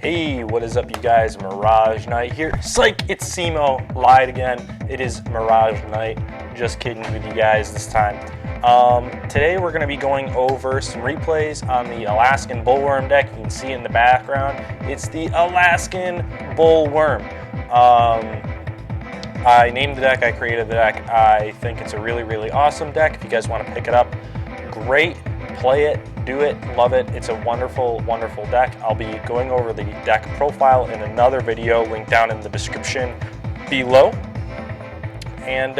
Hey, what is up, you guys? Mirage Night here. Psych, it's Simo. Lied again. It is Mirage Night. Just kidding with you guys this time. Today we're going to be going over some replays on the Alaskan Bullworm deck. You can see it in the background. It's the Alaskan Bullworm. I named the deck. I created the deck. I think it's a really, really awesome deck. If you guys want to pick it up, great. Play it, do it, love it. It's a wonderful, wonderful deck. I'll be going over the deck profile in another video, linked down in the description below. And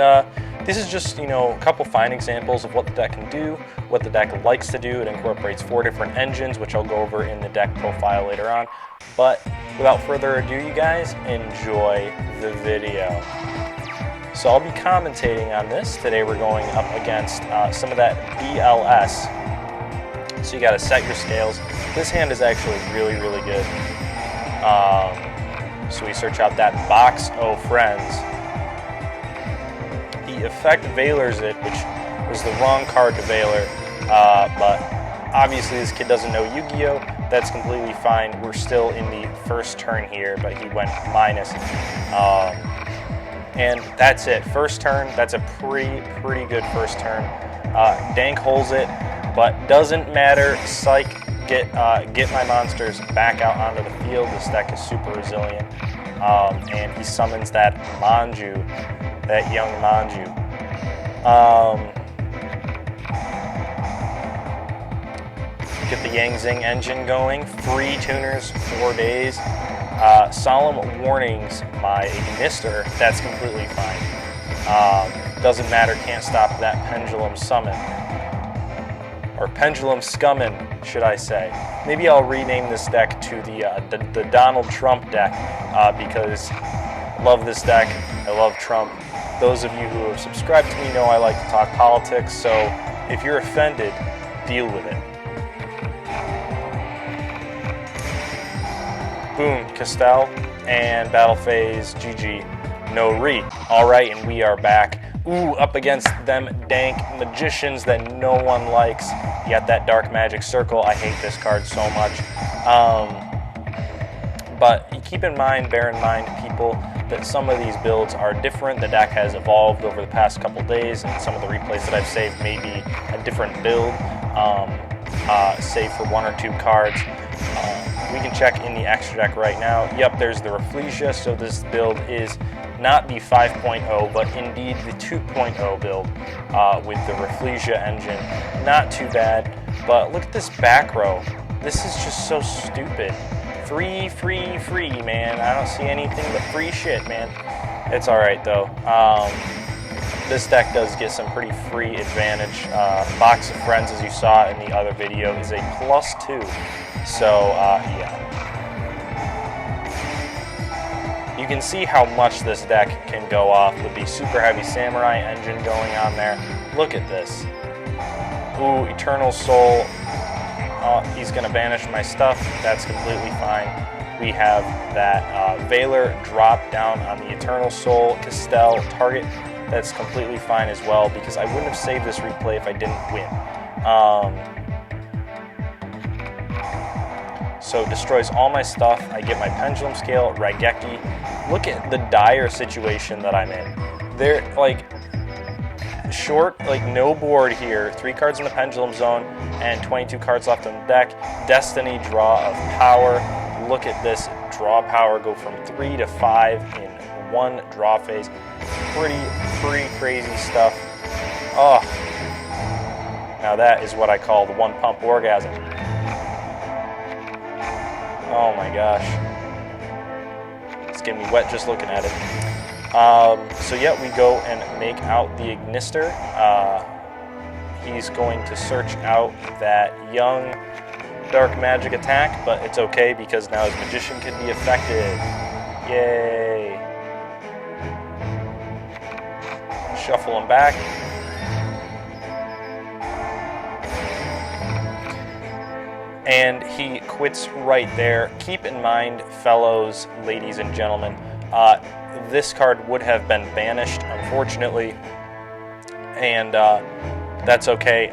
this is just, a couple fine examples of what the deck can do, what the deck likes to do. It incorporates 4 different engines, which I'll go over in the deck profile later on. But without further ado, you guys, enjoy the video. So I'll be commentating on this. Today we're going up against some of that BLS. So you got to set your scales. This hand is actually really, really good. So we search out that box of friends. He effect Valors it, which was the wrong card to Valor. But obviously this kid doesn't know Yu-Gi-Oh! That's completely fine. We're still in the first turn here, but he went minus. And that's it. First turn, that's a pretty good first turn. Dank holds it, but doesn't matter. Psych, get my monsters back out onto the field. This deck is super resilient. And he summons that Manju, that young Manju. Get the Yang Zing engine going. Free tuners, 4 days. Solemn warnings, my Ignister, that's completely fine. Doesn't matter, can't stop that pendulum summon. Or pendulum scummin', should I say. Maybe I'll rename this deck to the Donald Trump deck, because I love this deck, I love Trump. Those of you who have subscribed to me know I like to talk politics, so if you're offended, deal with it. Boom, Castell, and battle phase, GG, no re. Alright, and we are back. Ooh, up against them dank magicians that no one likes. You got that dark magic circle. I hate this card so much. But keep in mind, bear in mind, people, that some of these builds are different. The deck has evolved over the past couple days, and some of the replays that I've saved may be a different build, save for 1 or 2 cards. We can check in the extra deck right now. Yep, there's the Rafflesia, so this build is not the 5.0, but indeed the 2.0 build with the Rafflesia engine. Not too bad, but look at this back row. This is just so stupid. Free, man. I don't see anything but free shit, man. It's alright, though. This deck does get some pretty free advantage. Box of Friends, as you saw in the other video, is a +2. So, yeah. You can see how much this deck can go off with the super heavy Samurai engine going on there. Look at this. Ooh, Eternal Soul. He's going to banish my stuff. That's completely fine. We have that Valor drop down on the Eternal Soul, Castell, target. That's completely fine as well, because I wouldn't have saved this replay if I didn't win. So destroys all my stuff. I get my Pendulum Scale, Raigeki. Look at the dire situation that I'm in. They're short, no board here. 3 cards in the Pendulum Zone and 22 cards left on the deck. Destiny, draw of power. Look at this draw power go from 3 to 5 in 1 draw phase. Pretty crazy stuff. Oh, now that is what I call the 1 pump orgasm. Oh my gosh. It's getting me wet just looking at it. So yeah, we go and make out the Ignister. He's going to search out that young dark magic attack, but it's okay because now his magician can be affected. Yay. Shuffle him back. And he quits right there. Keep in mind, fellows, ladies and gentlemen, this card would have been banished, unfortunately. And That's okay.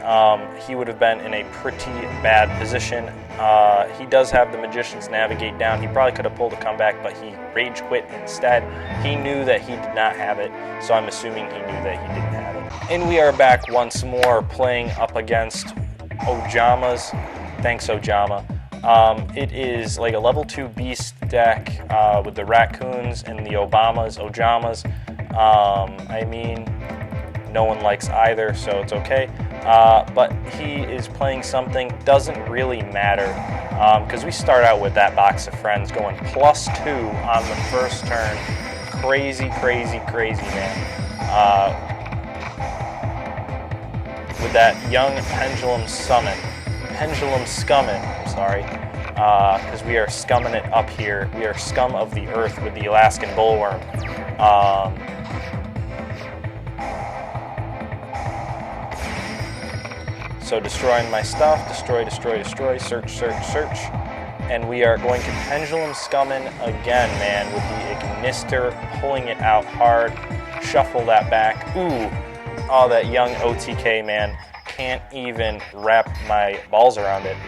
He would have been in a pretty bad position. He does have the Magician's Navigate down. He probably could have pulled a comeback, but he rage quit instead. He knew that he did not have it, so I'm assuming he knew that he didn't have it. And we are back once more playing up against Ojama's. Thanks, Ojama. It is like a level 2 beast deck with the Raccoons and the Ojamas. I mean, no one likes either, so it's okay. But he is playing something, doesn't really matter, because we start out with that box of friends going +2 on the first turn. Crazy, man. With that young Pendulum Scummin', I'm sorry, because we are scumming it up here. We are scum of the earth with the Alaskan Bullworm. So destroying my stuff, destroy, search, and we are going to Pendulum Scummin' again, man, with the Ignister, pulling it out hard, shuffle that back. Ooh, oh, that young OTK, man, can't even wrap my balls around it.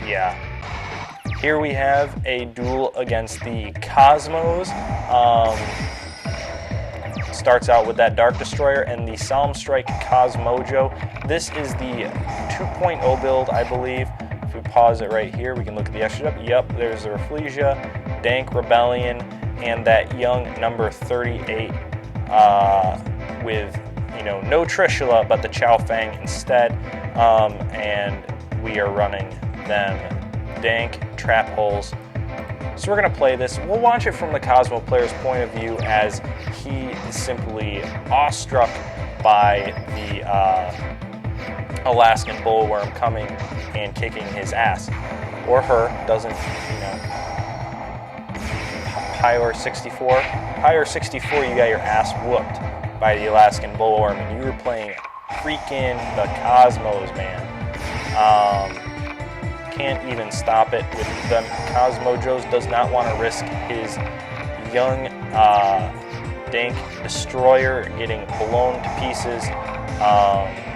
Yeah. Here we have a duel against the Cosmos. Starts out with that Dark Destroyer and the Solemn Strike Cosmojo. This is the 2.0 build, I believe. If we pause it right here, we can look at the extra up. Yep, there's the Rafflesia, Dank Rebellion, and that young number 38 with, no Trishula, but the Chow Fang instead. And we are running them Dank Trap Holes. So we're going to play this. We'll watch it from the Cosmo player's point of view as he is simply awestruck by the Alaskan Bullworm coming and kicking his ass. Or her, doesn't, Pyre 64. Pyre 64, you got your ass whooped by the Alaskan Bullworm, and you were playing freaking the Cosmos, man. Can't even stop it with them. Cosmojos does not want to risk his young Dank Destroyer getting blown to pieces.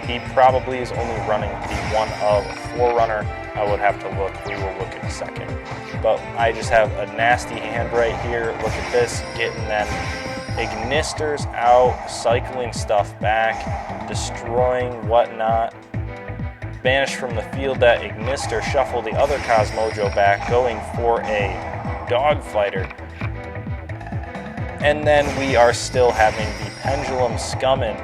He probably is only running the one of Forerunner. I would have to look. We will look in a second. But I just have a nasty hand right here. Look at this. Getting them Ignisters out, cycling stuff back, destroying whatnot. Banish from the field that Ignister, shuffle the other Cosmojo back, going for a Dogfighter. And then we are still having the Pendulum Scummin'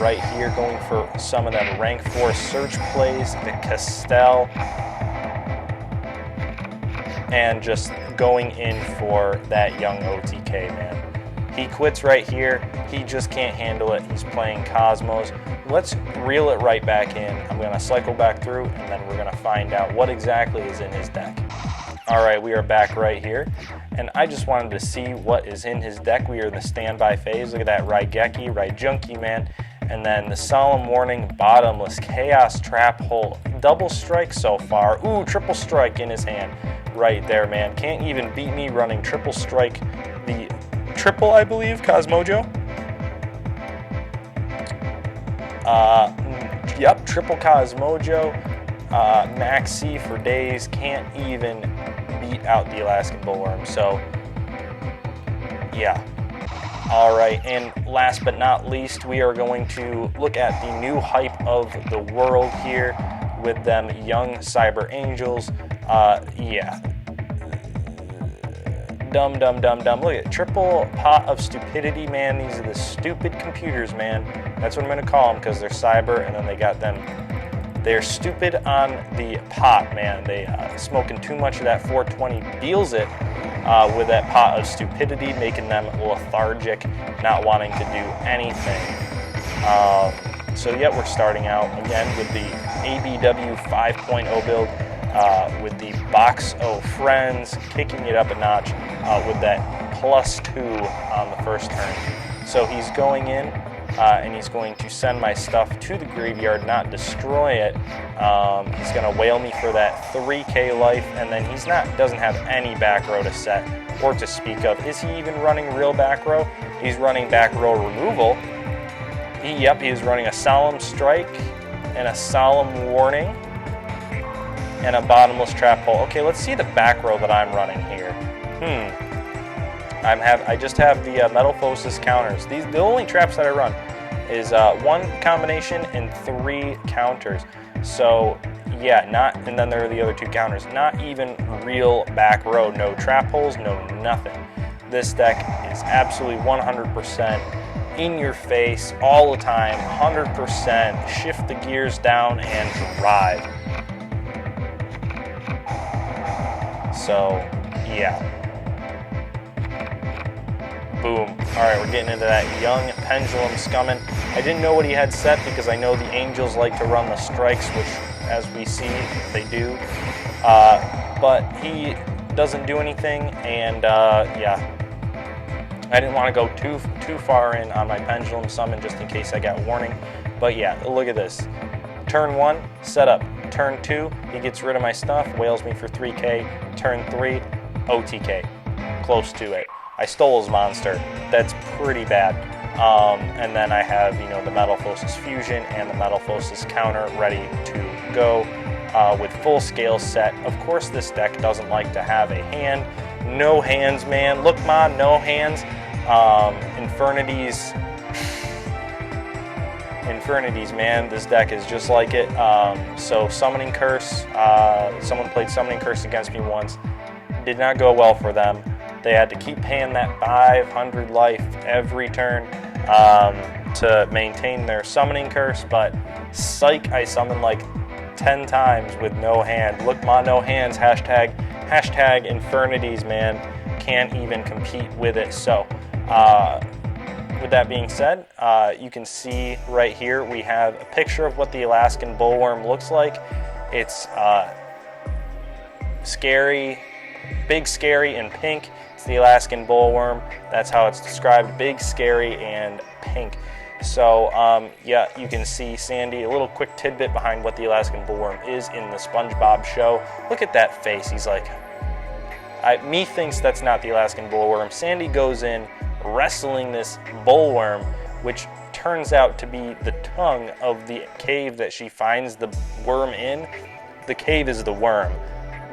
right here, going for some of them rank 4 search plays, the Castell, and just going in for that young OTK, man. He quits right here. He just can't handle it. He's playing Cosmos. Let's reel it right back in. I'm going to cycle back through, and then we're going to find out what exactly is in his deck. All right, we are back right here, and I just wanted to see what is in his deck. We are in the standby phase. Look at that Raijunky, man. And then the Solemn Warning, Bottomless, Chaos Trap Hole, double strike so far. Ooh, triple strike in his hand right there, man. Can't even beat me running triple strike. The triple, I believe, Cosmojo. Yep, triple Cosmojo. Maxi for days. Can't even beat out the Alaskan Bullworm. So, yeah. All right, and last but not least, we are going to look at the new hype of the world here with them young Cyber Angels. Yeah. Dumb. Look at triple pot of stupidity, man. These are the stupid computers, man. That's what I'm going to call them because they're cyber, and then they got them. They're stupid on the pot, man. They smoking too much of that 420 deals it with that pot of stupidity, making them lethargic, not wanting to do anything. So yeah, we're starting out again with the ABW 5.0 build with the box of friends, kicking it up a notch with that +2 on the first turn. So he's going in and he's going to send my stuff to the graveyard, not destroy it. He's going to whale me for that 3k life, and then doesn't have any back row to set or to speak of. Is he even running real back row? He's running back row removal. Yep, he is running a Solemn Strike and a Solemn Warning and a Bottomless Trap Hole. Okay, let's see the back row that I'm running here. I just have the Metalphosis counters. The only traps that I run is 1 combination and 3 counters. So yeah, and then there are the other 2 counters. Not even real back row. No trap holes, no nothing. This deck is absolutely 100% in your face all the time, 100%. Shift the gears down and drive. So yeah. Boom. Alright, we're getting into that young Pendulum Scumming. I didn't know what he had set because I know the Angels like to run the strikes, which, as we see, they do. But he doesn't do anything, and yeah. I didn't want to go too far in on my Pendulum Summon just in case I got warning. But yeah, look at this. Turn 1, setup. Turn 2, he gets rid of my stuff, whales me for 3k. Turn 3, OTK. Close to it. I stole his monster. That's pretty bad. And then I have, the Metalphosis Fusion and the Metalphosis counter ready to go with full scale set. Of course, this deck doesn't like to have a hand. No hands, man. Look, Ma, no hands. Infernities, man. This deck is just like it. So Summoning Curse. Someone played Summoning Curse against me once. Did not go well for them. They had to keep paying that 500 life every turn to maintain their Summoning Curse, but psych, I summoned like 10 times with no hand. Look, Ma, no hands. Hashtag Infernities, man. Can't even compete with it. So, with that being said, you can see right here we have a picture of what the Alaskan Bullworm looks like. It's scary, big, scary, and pink. It's the Alaskan Bullworm. That's how it's described, big, scary, and pink. So, yeah, you can see Sandy, a little quick tidbit behind what the Alaskan Bullworm is in the SpongeBob show. Look at that face. He's like, me thinks that's not the Alaskan Bullworm. Sandy goes in wrestling this bullworm, which turns out to be the tongue of the cave that she finds the worm in. The cave is the worm.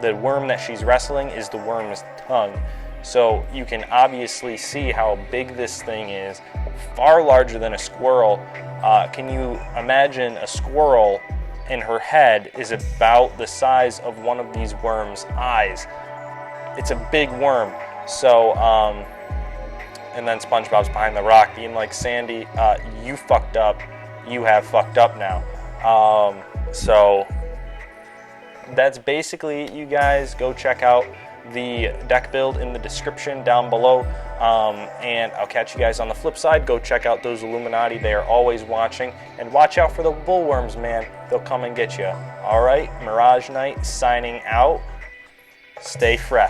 The worm that she's wrestling is the worm's tongue. So you can obviously see how big this thing is, far larger than a squirrel. Can you imagine a squirrel and her head is about the size of one of these worms' eyes? It's a big worm. So, and then SpongeBob's behind the rock being like, Sandy, you fucked up. You have fucked up now. So that's basically it, you guys. Go check out the deck build in the description down below, and I'll catch you guys on the flip side. Go check out those Illuminati. They are always watching, and watch out for the bullworms, man. They'll come and get you. All right, Mirage Knight signing out. Stay fresh.